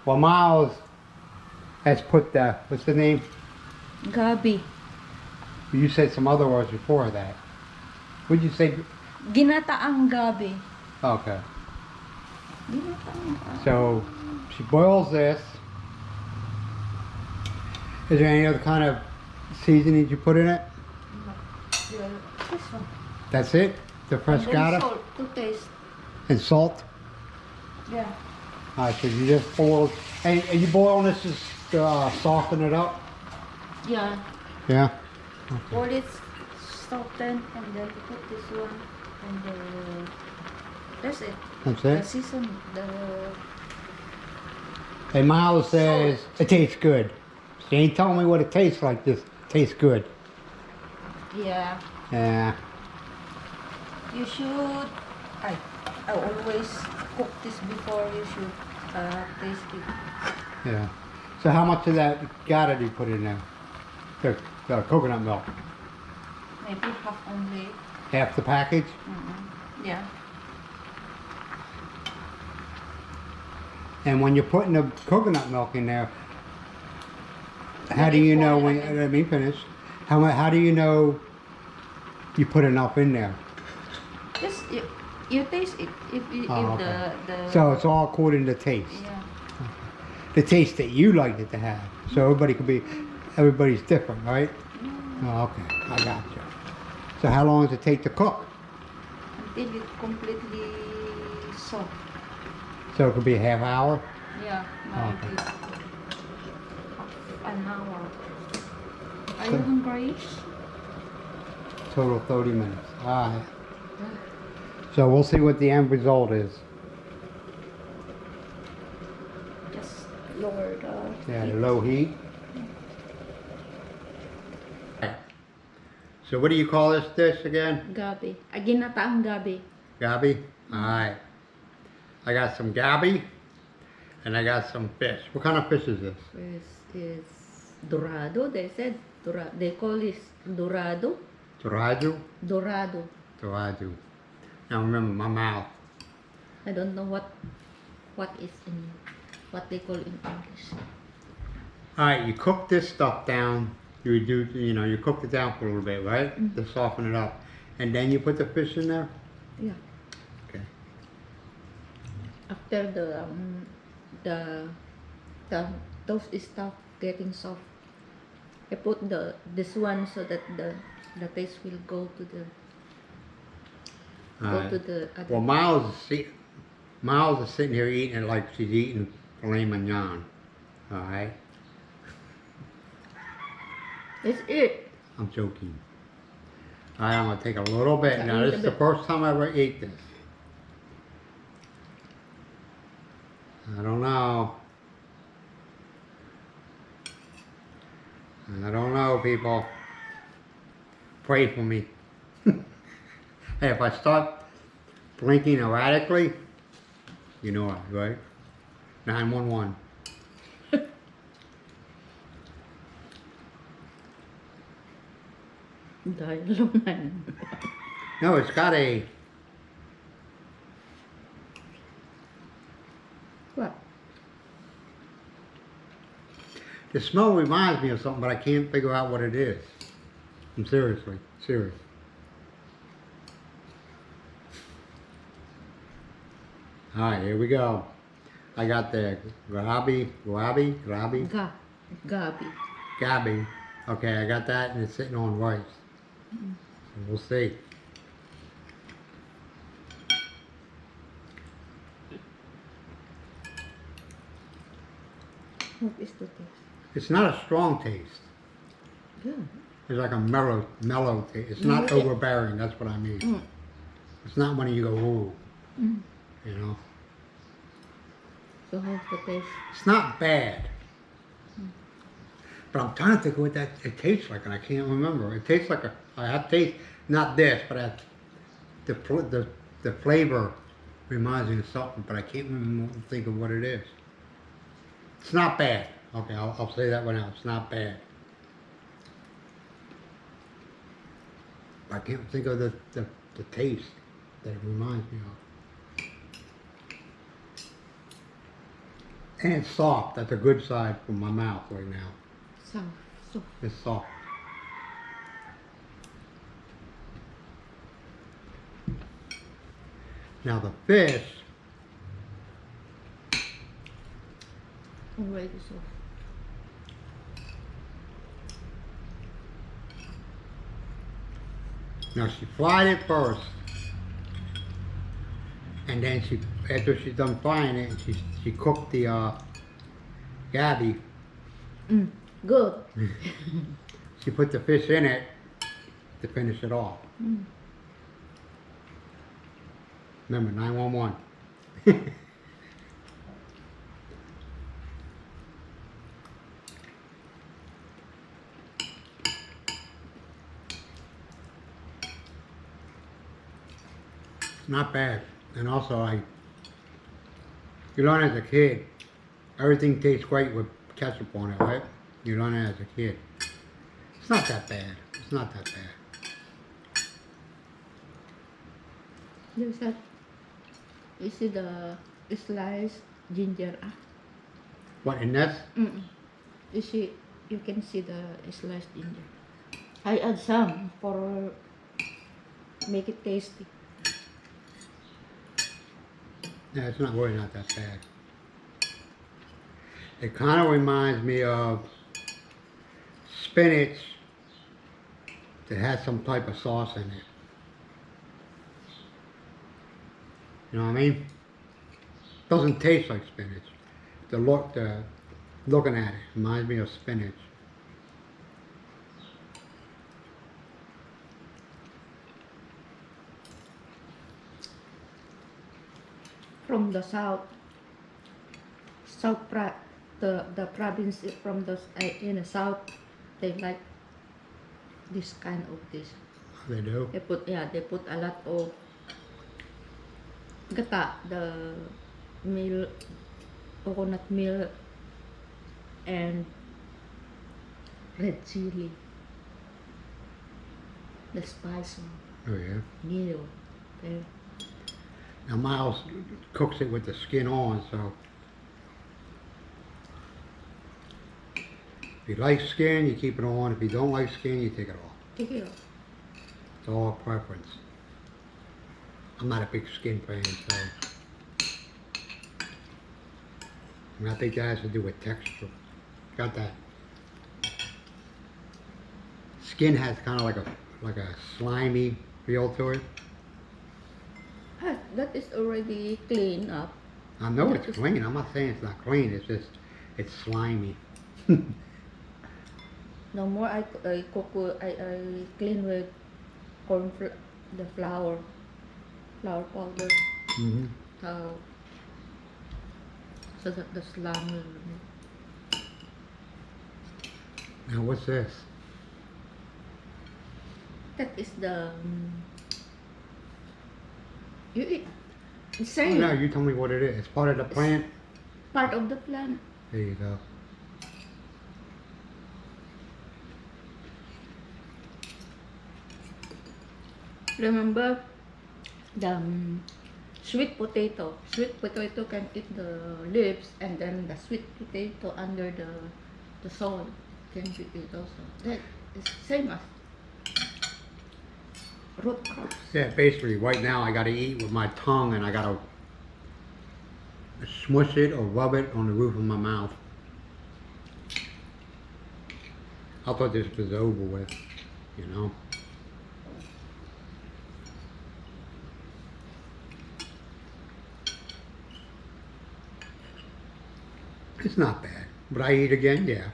Well, Myles has put the, what's the name? Gabi. You said some other words before that. What'd you say? Ginataang gabi. Okay. Ginataang gabi. So she boils this. Is there any other kind of seasoning you put in it? Yeah, this one. That's it? The And then frescata? salt to taste. And salt? Yeah. Alright, so you just boil, and you boil this just to soften it up? Yeah. Yeah? Pour it soften and then put this one and then that's it. That's The it? season, the And Myles says it tastes good. She ain't telling me what it tastes like. This tastes good. yeah. Yeah. You should. I always cook this before you should taste it. Yeah. So how much of that gotta do you put in there? The coconut milk. Maybe half only. Half the package? Yeah. And when you're putting the coconut milk in there, how do you know when, let me finish. How do you know you put enough in there? Just you taste it if Okay. the So it's all according to taste. yeah. The taste that you like it to have. So everybody's different, right? Oh, okay, I got you. So how long does it take to cook? Until it's completely soft. So it could be a half hour? Yeah. Okay. Half an hour. Are you hungry? Total 30 minutes. All right. So we'll see what the end result is. Just lower the Yeah, heat. the low heat. So what do you call this dish again? Gabi. Ginataang gabi. Gabi? Alright. I got some gabi and I got some fish. What kind of fish is this? Is dorado. They said they call it dorado. Dorado? Dorado. Dorado. Now remember my mouth. I don't know what they call in English. Alright, you cook this stuff down. You cooked it down for a little bit, right? To soften it up. And then you put the fish in there? Yeah. Okay. After the toast is stuff getting soft, I put this one so that the taste will go to the other. Well, Myles is sitting here eating it like she's eating filet mignon. Alright? It's it. I'm joking. Alright, I'm going to take a little bit. Yeah, Now, eat this a is the bit. first time I ever ate this. I don't know. I don't know, people. Pray for me. Hey, if I start blinking erratically, you know it, right? 911. Dahil luman. No, it's got a... What? The smell reminds me of something, but I can't figure out what it is. I'm serious. Alright, here we go. I got the Gabi. Gabi. Okay, I got that and it's sitting on rice. So we'll see. What is the taste? It's not a strong taste. Good. It's like a mellow taste. It's not overbearing, that's what I mean. It's not when you go, ooh. You know? So how's the taste? It's not bad. But I'm trying to think what it tastes like, and I can't remember. It tastes like I have taste, not this, but the flavor reminds me of something, but I can't think of what it is. It's not bad. Okay, I'll say that one out. It's not bad. I can't think of the taste that it reminds me of. And it's soft. That's a good side for my mouth right now. So It's soft. Now the fish, already soft. now she fried it first. And then after she's done frying it, she cooked the Gabi. Good. She put the fish in it to finish it off. Remember, 911. Not bad. And also, you learn as a kid, everything tastes great with ketchup on it, right? You learn it as a kid. It's not that bad. It's not that bad. There's that. You see the sliced ginger. What, in this? You see, you can see the sliced ginger. I add some for make it tasty. Yeah, it's not really not that bad. It kind of reminds me of spinach that has some type of sauce in it. You know what I mean? Doesn't taste like spinach. Looking at it reminds me of spinach. From the the province from the in the south, they like this kind of dish. They do. They put a lot of gata, the meal, coconut milk, and red chili, the spice Oh yeah. meal. Okay. Now Myles cooks it with the skin on, so if you like skin, you keep it on. If you don't like skin, you take it off. Take it off. It's all preference. I'm not a big skin fan, so I think that has to do with texture. Got that. Skin has kind of like a slimy feel to it. That is already clean up. I know That it's is- clean. I'm not saying it's not clean. It's just it's slimy. No more I cook I clean with the flour powder. Mm-hmm. So that the slime will Now what's this? that is the you eat the Oh, same no, you tell me what it is. It's part of the plant. part of the plant. There you go. Remember the sweet potato. Sweet potato can eat the leaves, and then the sweet potato under the soil can be eat also. That is same as root crops. Yeah, basically, right now I gotta eat with my tongue and I gotta smush it or rub it on the roof of my mouth. I thought this was over with, you know. It's not bad. Would I eat again? Yeah.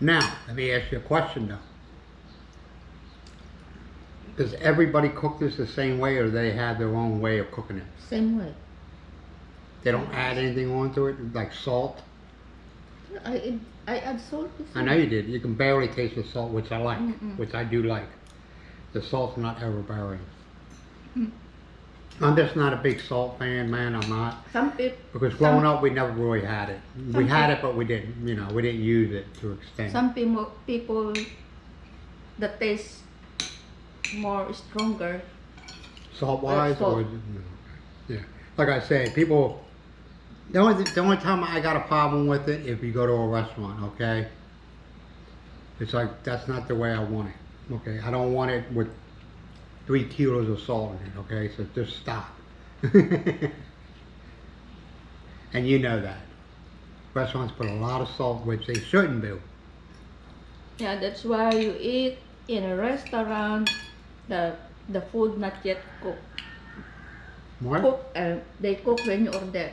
Now, let me ask you a question though. Does everybody cook this the same way, or do they have their own way of cooking it? Same way. They don't add anything onto it, like salt? I add salt. I know you did. You can barely taste the salt, which I like, Mm-mm. which I do like. The salt's not overbearing. Mm. I'm just not a big salt fan, man. I'm not. Some people. Because growing up, we never really had it. We Some had peop- it, but we didn't, you know, we didn't use it to extent. Some people that taste more stronger. Salt-wise, salt. or, no. Yeah. Like I say, people The only time I got a problem with it if you go to a restaurant, okay? It's like that's not the way I want it. Okay, I don't want it with 3 kilos of salt in it. Okay, so just stop. And you know that restaurants put a lot of salt, which they shouldn't do. Yeah, that's why you eat in a restaurant, the the food not yet cooked. What? They cook when you order.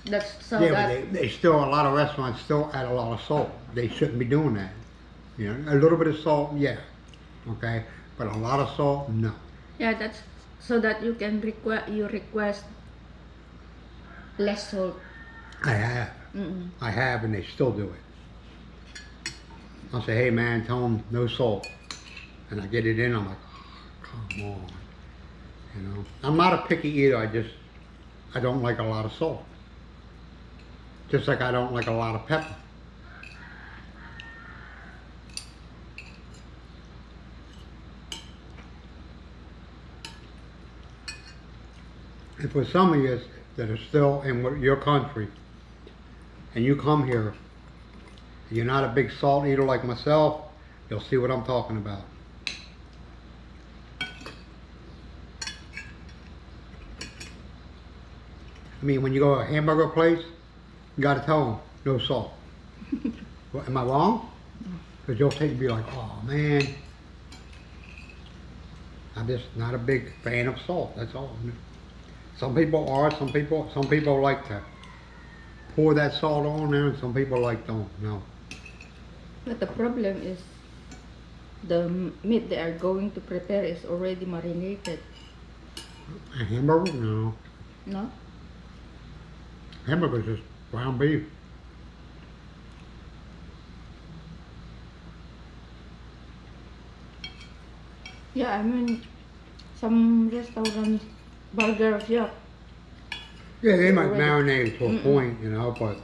That's so Yeah, that but they still, a lot of restaurants still add a lot of salt. They shouldn't be doing that. You know, a little bit of salt, yeah, okay, but a lot of salt, no. yeah, that's so that you request less salt. I have, Mm-mm. and they still do it. I'll say, hey man, tell them no salt, and I get it in. I'm like, oh, come on, you know. I'm not a picky eater. I don't like a lot of salt. Just like I don't like a lot of pepper. And for some of you that are still in your country, and you come here, and you're not a big salt eater like myself, you'll see what I'm talking about. I mean, when you go to a hamburger place, you gotta tell them, no salt. Well, am I wrong? Because you'll take and be like, oh man, I'm just not a big fan of salt, that's all. Some people are, some people like to pour that salt on there, and some people like don't, no. But the problem is the meat they are going to prepare is already marinated. A hamburger? No. No? Hamburger's just ground beef. Yeah, I mean some restaurants burgers, yeah. Yeah, they might Already. marinate it to a Mm-mm. point, you know, but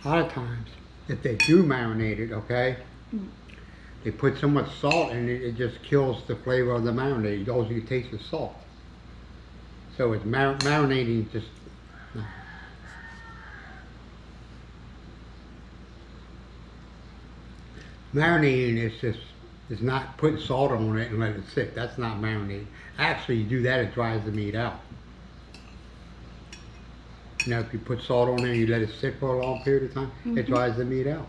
a lot of times, if they do marinate it, okay, Mm. they put so much salt in it, it just kills the flavor of the marinade. All you taste is salt. So it's marinating just, no. Marinating is not putting salt on it and let it sit. That's not marinating. Actually, you do that, it dries the meat out. You know, if you put salt on there and you let it sit for a long period of time, it dries the meat out.